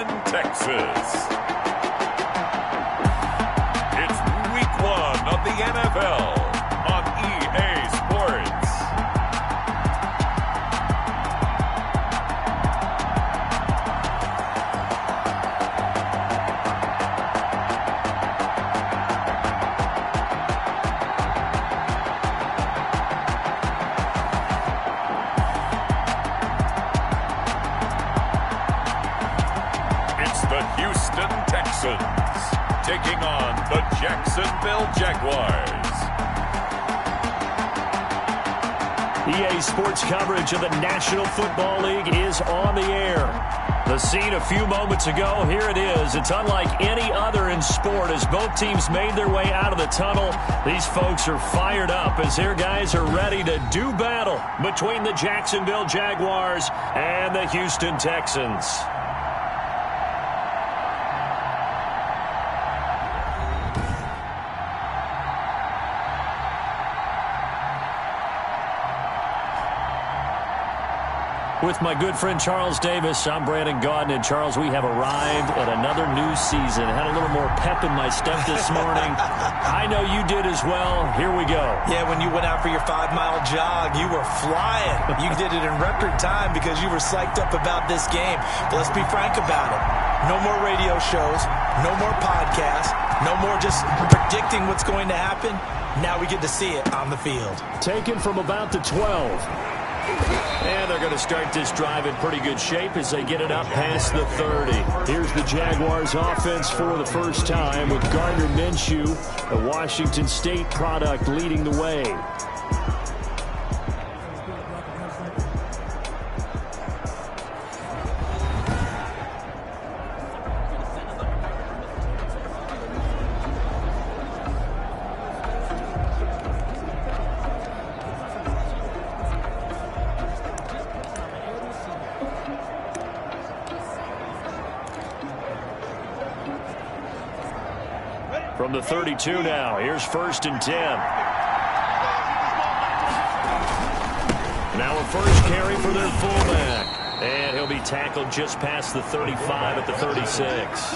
Houston, Texas. It's week 1 of the NFL on EA Sports. The Houston Texans taking on the Jacksonville Jaguars. EA Sports coverage of the National Football League is on the air. The scene a few moments ago, here it is. It's unlike any other in sport as both teams made their way out of the tunnel. These folks are fired up as their guys are ready to do battle between the Jacksonville Jaguars and the Houston Texans. With my good friend Charles Davis, I'm Brandon Gaudin. And Charles, we have arrived at another new season. Had a little more pep in my step this morning. I know you did as well. Here we go. Yeah, when you went out for your 5-mile jog, you were flying. You did it in record time because you were psyched up about this game. But let's be frank about it. No more radio shows, no more podcasts, no more just predicting what's going to happen. Now we get to see it on the field. Taken from about the 12. And they're going to start this drive in pretty good shape as they get it up past the 30. Here's the Jaguars offense for the first time with Gardner Minshew, a Washington State product, leading the way. From the 32 now, here's 1st and 10. Now a first carry for their fullback. And he'll be tackled just past the 35 at the 36.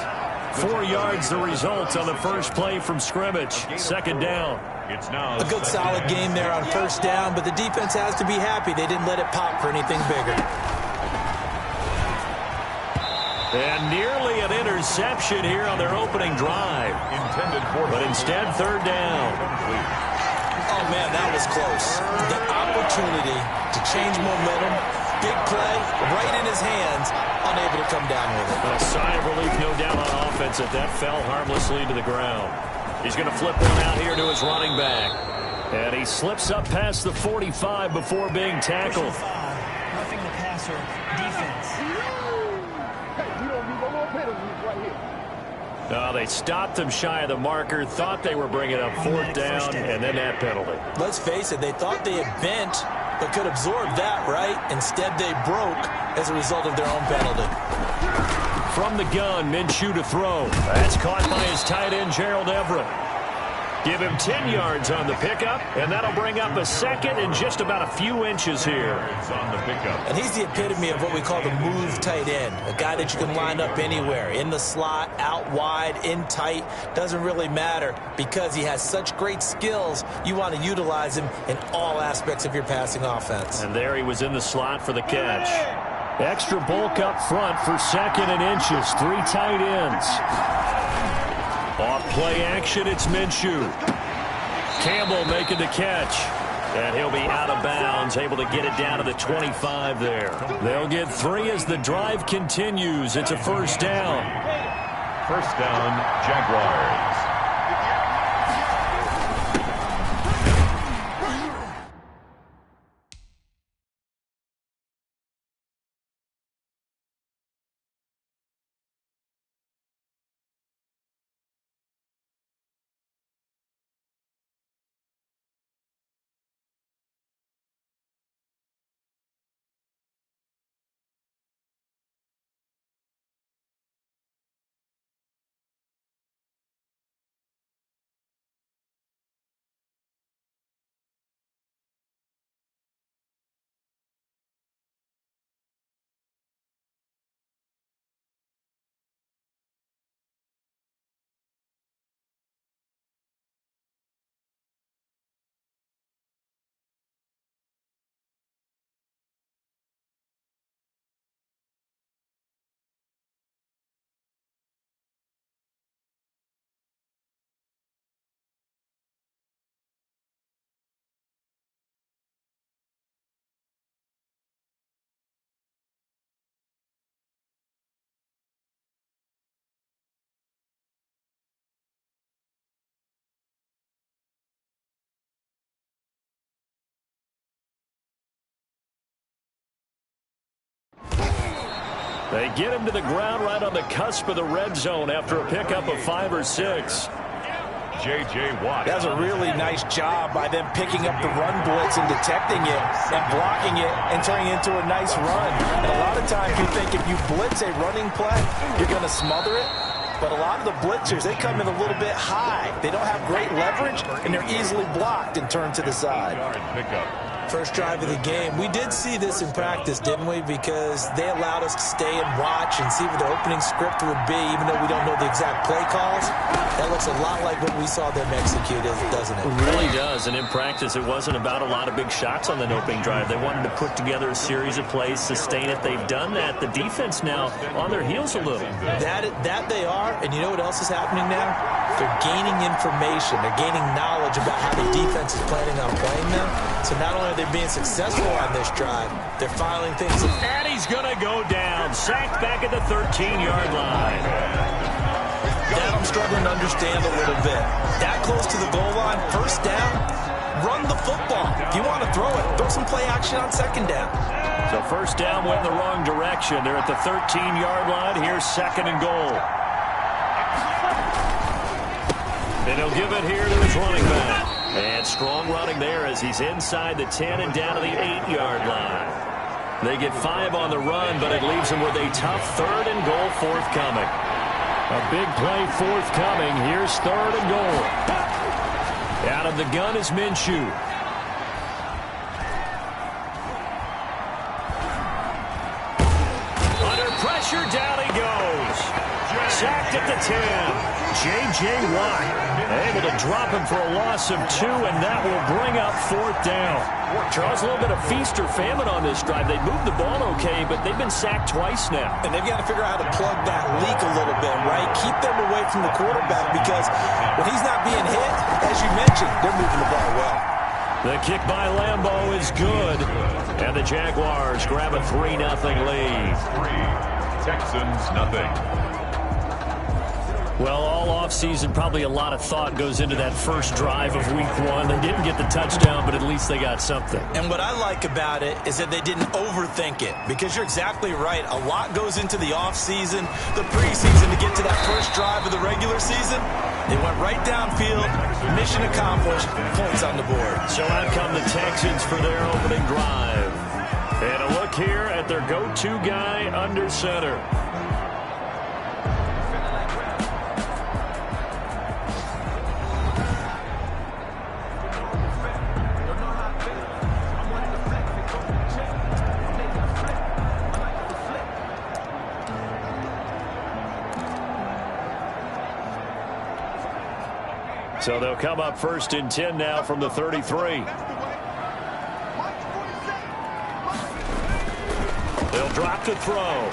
4 yards the result on the first play from scrimmage. 2nd down. It's now a good solid game there on 1st down, but the defense has to be happy they didn't let it pop for anything bigger. And nearly an interception here on their opening drive. But instead, 3rd down. Oh, man, that was close. The opportunity to change momentum, big play, right in his hands, unable to come down with it. A sigh of relief, no doubt, on offense that fell harmlessly to the ground. He's going to flip one out here to his running back. And he slips up past the 45 before being tackled. Roughing the passer, defense. They stopped him shy of the marker, thought they were bringing up 4th down, and then that penalty. Let's face it, they thought they had bent, but could absorb that, right? Instead, they broke as a result of their own penalty. From the gun, Minshew to throw. That's caught by his tight end, Gerald Everett. Give him 10 yards on the pickup, and that'll bring up a 2nd and just about a few inches here. It's on the pickup. And he's the epitome of what we call the move tight end, a guy that you can line up anywhere, in the slot, out wide, in tight, doesn't really matter because he has such great skills. You want to utilize him in all aspects of your passing offense. And there he was in the slot for the catch. Extra bulk up front for 2nd and inches, 3 tight ends. Off play action, it's Minshew. Campbell making the catch. And he'll be out of bounds, able to get it down to the 25 there. They'll get 3 as the drive continues. It's a 1st down. 1st down, Jaguars. They get him to the ground right on the cusp of the red zone after a pickup of 5 or 6. J.J. Watt. That's a really nice job by them picking up the run blitz and detecting it and blocking it and turning it into a nice run. And a lot of times you think if you blitz a running play, you're going to smother it. But a lot of the blitzers, they come in a little bit high. They don't have great leverage, and they're easily blocked and turned to the side. First drive of the game. We did see this in practice, didn't we? Because they allowed us to stay and watch and see what the opening script would be, even though we don't know the exact play calls. That looks a lot like what we saw them execute, doesn't it? It really does. And in practice, it wasn't about a lot of big shots on that opening drive. They wanted to put together a series of plays, sustain it. They've done that. The defense now on their heels a little. That they are. And you know what else is happening now? They're gaining information. They're gaining knowledge about how the defense is planning on playing them. So not only are they being successful on this drive, they're filing things. And he's going to go down. Sacked back at the 13-yard line. That I'm struggling to understand a little bit. That close to the goal line, first down, run the football. If you want to throw it, throw some play action on second down. So first down went in the wrong direction. They're at the 13-yard line. Here's second and goal. And he'll give it here to his running back. And strong running there as he's inside the 10 and down to the 8-yard line. They get 5 on the run, but it leaves them with a tough third and goal forthcoming. A big play forthcoming. Here's third and goal. Out of the gun is Minshew. Under pressure, down he goes. Sacked at the 10. J.J. Watt able to drop him for a loss of 2, and that will bring up fourth down. Charles, a little bit of feast or famine on this drive. They moved the ball okay, but they've been sacked twice now. And they've got to figure out how to plug that leak a little bit, right? Keep them away from the quarterback because when he's not being hit, as you mentioned, they're moving the ball well. The kick by Lambeau is good, and the Jaguars grab a 3-0 lead. 3, Texans nothing. Well, all offseason, probably a lot of thought goes into that first drive of week 1. They didn't get the touchdown, but at least they got something. And what I like about it is that they didn't overthink it, because you're exactly right. A lot goes into the offseason, the preseason to get to that first drive of the regular season. They went right downfield, mission accomplished, points on the board. So out come the Texans for their opening drive. And a look here at their go-to guy under center. So they'll come up first and 10 now from the 33. They'll drop to throw.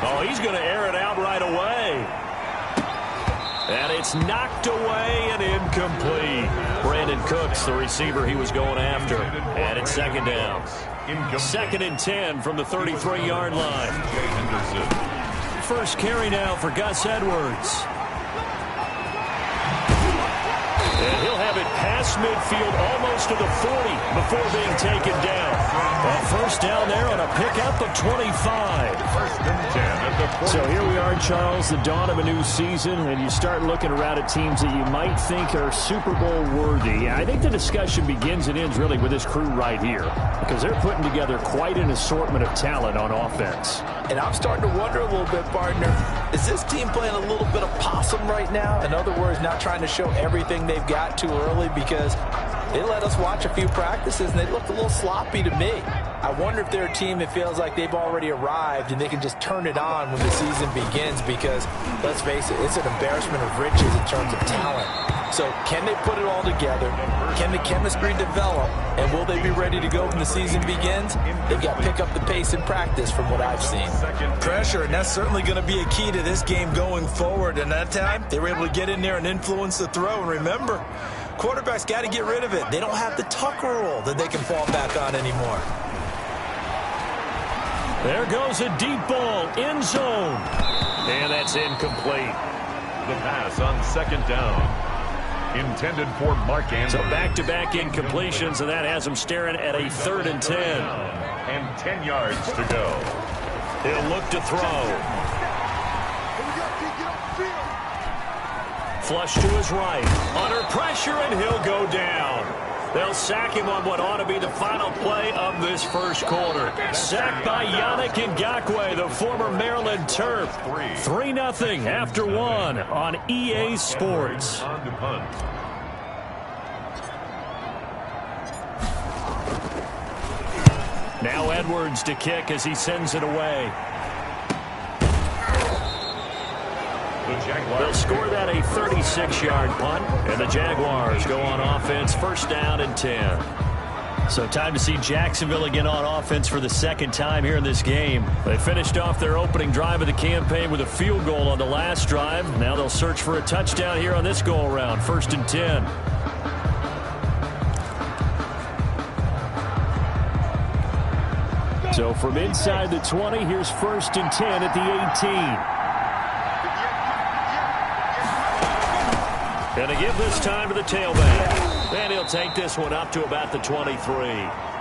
Oh, he's going to air it out right away. And it's knocked away and incomplete. Brandon Cooks, the receiver he was going after. And it's second down. Second and 10 from the 33-yard line. First carry now for Gus Edwards. And he'll have it past midfield, almost to the 40 before being taken down. A first down there on a pickup of 25. First and 10 at the 40. So here we are, Charles, the dawn of a new season, and you start looking around at teams that you might think are Super Bowl worthy. I think the discussion begins and ends really with this crew right here, because they're putting together quite an assortment of talent on offense. And I'm starting to wonder a little bit, partner, is this team playing a little bit of possum right now? In other words, not trying to show everything they've got too early, because they let us watch a few practices and they looked a little sloppy to me. I wonder if they're a team that feels like they've already arrived and they can just turn it on when the season begins, because, let's face it, it's an embarrassment of riches in terms of talent. So can they put it all together? Can the chemistry develop? And will they be ready to go when the season begins? They've got to pick up the pace in practice from what I've seen. Pressure, and that's certainly going to be a key to this game going forward. And that time, they were able to get in there and influence the throw. And remember, quarterbacks got to get rid of it. They don't have the Tucker rule that they can fall back on anymore. There goes a deep ball, end zone. And that's incomplete. The pass on second down. Intended for Mark Andrews. So back-to-back incompletions, and that has them staring at a 3rd and 10. And 10 yards to go. He'll look to throw. Flush to his right. Under pressure, and he'll go down. They'll sack him on what ought to be the final play of this first quarter. Sacked by Yannick Ngakoue, the former Maryland Terp. 3-0 after one on EA Sports. Now Edwards to kick as he sends it away. They'll score that a 36-yard punt, and the Jaguars go on offense, first down and 10. So time to see Jacksonville again on offense for the second time here in this game. They finished off their opening drive of the campaign with a field goal on the last drive. Now they'll search for a touchdown here on this go-around, first and 10. So from inside the 20, here's first and 10 at the 18. And to give this time to the tailback. And he'll take this one up to about the 23.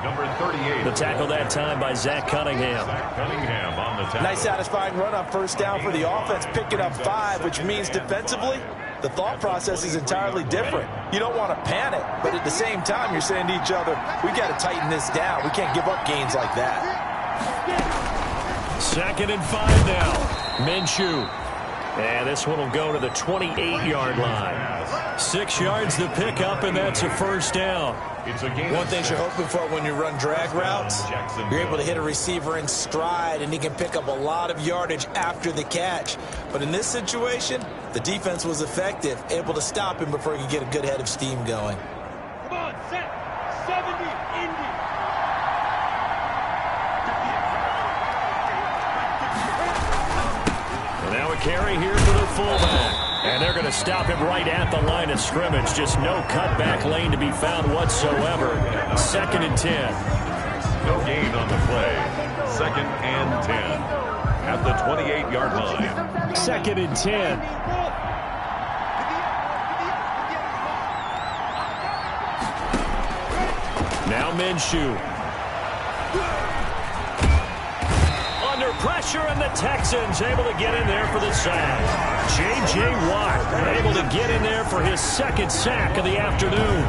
Number 38. The tackle that time by Zach Cunningham. Cunningham on the tackle. Nice satisfying run on first down for the offense, picking up 5, which means defensively, the thought process is entirely different. You don't want to panic, but at the same time, you're saying to each other, we got to tighten this down. We can't give up gains like that. 2nd and 5 now. Minshew. And this one will go to the 28-yard line. 6 yards to pick up, and that's a first down. One thing you're hoping for when you run drag routes, you're able to hit a receiver in stride, and he can pick up a lot of yardage after the catch. But in this situation, the defense was effective, able to stop him before he could get a good head of steam going. Come on, set. 70, Indy. Now a carry here for the fullback. And they're going to stop him right at the line of scrimmage. Just no cutback lane to be found whatsoever. 2nd and 10. No gain on the play. 2nd and 10. At the 28-yard line. 2nd and 10. Now Minshew. Under pressure, and the Texans able to get in there for the sack. J.J. Watt able to get in there for his 2nd sack of the afternoon.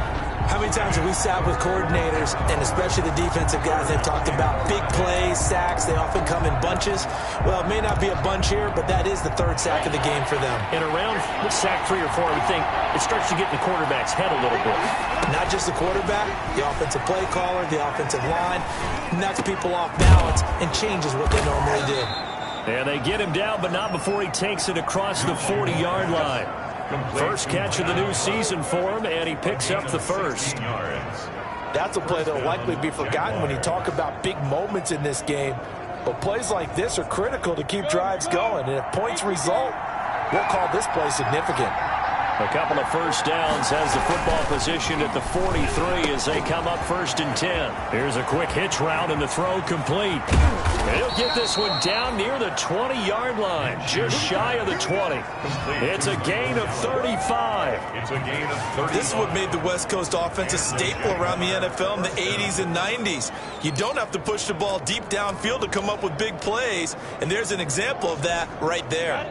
How many times have we sat with coordinators, and especially the defensive guys, they've talked about big plays, sacks. They often come in bunches. Well, it may not be a bunch here, but that is the 3rd sack of the game for them. And around sack 3 or 4, I would think it starts to get in the quarterback's head a little bit. Not just the quarterback, the offensive play caller, the offensive line, knocks people off balance and changes what they normally do. And they get him down, but not before he takes it across the 40-yard line. First catch of the new season for him, and he picks up the first. That's a play that will likely be forgotten when you talk about big moments in this game. But plays like this are critical to keep drives going. And if points result, we'll call this play significant. A couple of first downs has the football position at the 43 as they come up 1st and 10. Here's a quick hitch route, and the throw complete. And he'll get this one down near the 20-yard line, just shy of the 20. It's a gain of 35. It's a gain of 35. This is what made the West Coast offense a staple around the NFL in the 80s and 90s. You don't have to push the ball deep downfield to come up with big plays, and there's an example of that right there.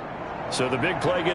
So the big play gets